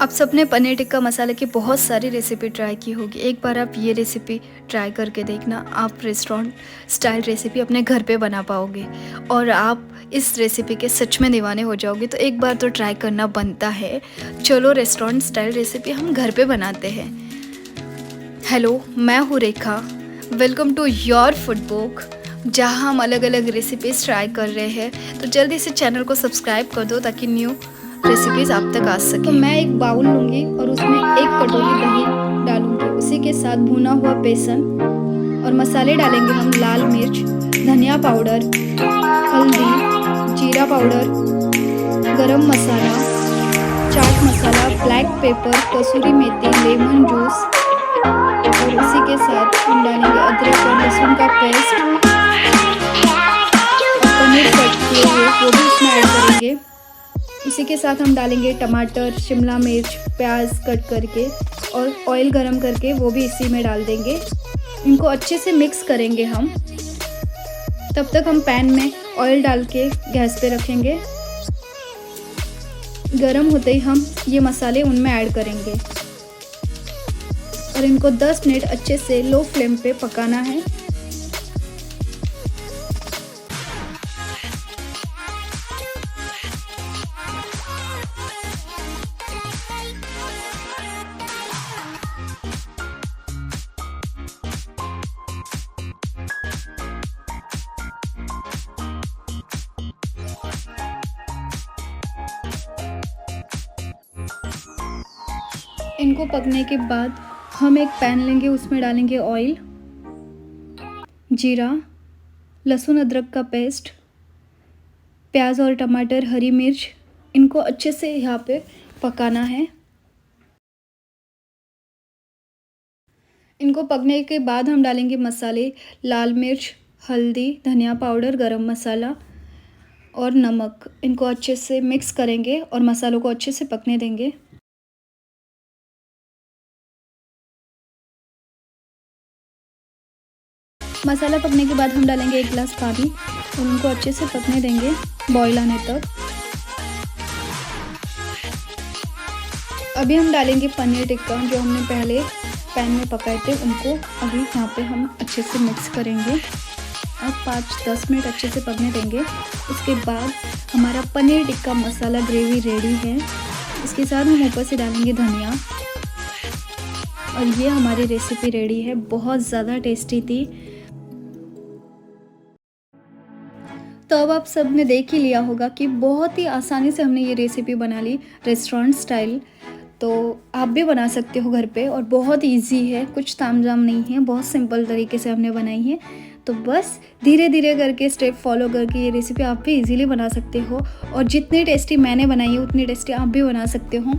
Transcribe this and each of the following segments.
आप सबने पनीर टिक्का मसाले की बहुत सारी रेसिपी ट्राई की होगी। एक बार आप ये रेसिपी ट्राई करके देखना, आप रेस्टोरेंट स्टाइल रेसिपी अपने घर पे बना पाओगे और आप इस रेसिपी के सच में दीवाने हो जाओगे। तो एक बार तो ट्राई करना बनता है। चलो रेस्टोरेंट स्टाइल रेसिपी हम घर पे बनाते हैं। हेलो, मैं हूँ Rekha. Welcome to your food book, जहाँ हम अलग अलग रेसिपीज़ ट्राई कर रहे हैं। तो जल्दी से चैनल को सब्सक्राइब कर दो ताकि न्यू रेसिपीज़ आप तक आ सके। तो मैं एक बाउल लूँगी और उसमें 1 कटोरी दही डालूँगी। उसी के साथ भुना हुआ बेसन और मसाले डालेंगे हम। लाल मिर्च, धनिया पाउडर, हल्दी, जीरा पाउडर, गरम मसाला, चाट मसाला, ब्लैक पेपर, कसूरी मेथी, लेमन जूस और उसी के साथ हम डालेंगे अदरक और लहसुन का पेस्ट और पनीर कट किए हुए वो भी इसमें ऐड करेंगे। इसी के साथ हम डालेंगे टमाटर, शिमला मिर्च, प्याज कट करके और ऑयल गरम करके वो भी इसी में डाल देंगे। इनको अच्छे से मिक्स करेंगे हम। तब तक हम पैन में ऑयल डाल के गैस पे रखेंगे। गरम होते ही हम ये मसाले उनमें ऐड करेंगे और इनको 10 मिनट अच्छे से लो फ्लेम पे पकाना है। इनको पकने के बाद हम एक पैन लेंगे, उसमें डालेंगे ऑयल, जीरा, लहसुन अदरक का पेस्ट, प्याज और टमाटर, हरी मिर्च। इनको अच्छे से यहाँ पे पकाना है। इनको पकने के बाद हम डालेंगे मसाले, लाल मिर्च, हल्दी, धनिया पाउडर, गरम मसाला और नमक। इनको अच्छे से मिक्स करेंगे और मसालों को अच्छे से पकने देंगे। मसाला पकने के बाद हम डालेंगे 1 गिलास पानी और उनको अच्छे से पकने देंगे बॉईल आने तक। अभी हम डालेंगे पनीर टिक्का जो हमने पहले पैन में पकाए थे, उनको अभी यहाँ पे हम अच्छे से मिक्स करेंगे और 5-10 मिनट अच्छे से पकने देंगे। उसके बाद हमारा पनीर टिक्का मसाला ग्रेवी रेडी है। इसके साथ हम ऊपर से डालेंगे धनिया और ये हमारी रेसिपी रेडी है। बहुत ज़्यादा टेस्टी थी। तो अब आप सब ने देख ही लिया होगा कि बहुत ही आसानी से हमने ये रेसिपी बना ली रेस्टोरेंट स्टाइल। तो आप भी बना सकते हो घर पे और बहुत इजी है, कुछ तामझाम नहीं है, बहुत सिंपल तरीके से हमने बनाई है। तो बस धीरे धीरे करके स्टेप फॉलो करके ये रेसिपी आप भी इजीली बना सकते हो और जितनी टेस्टी मैंने बनाई है उतनी टेस्टी आप भी बना सकते हो।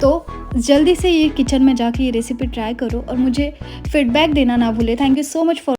तो जल्दी से ये किचन में जाके ये रेसिपी ट्राई करो और मुझे फीडबैक देना ना भूले। Thank you so much for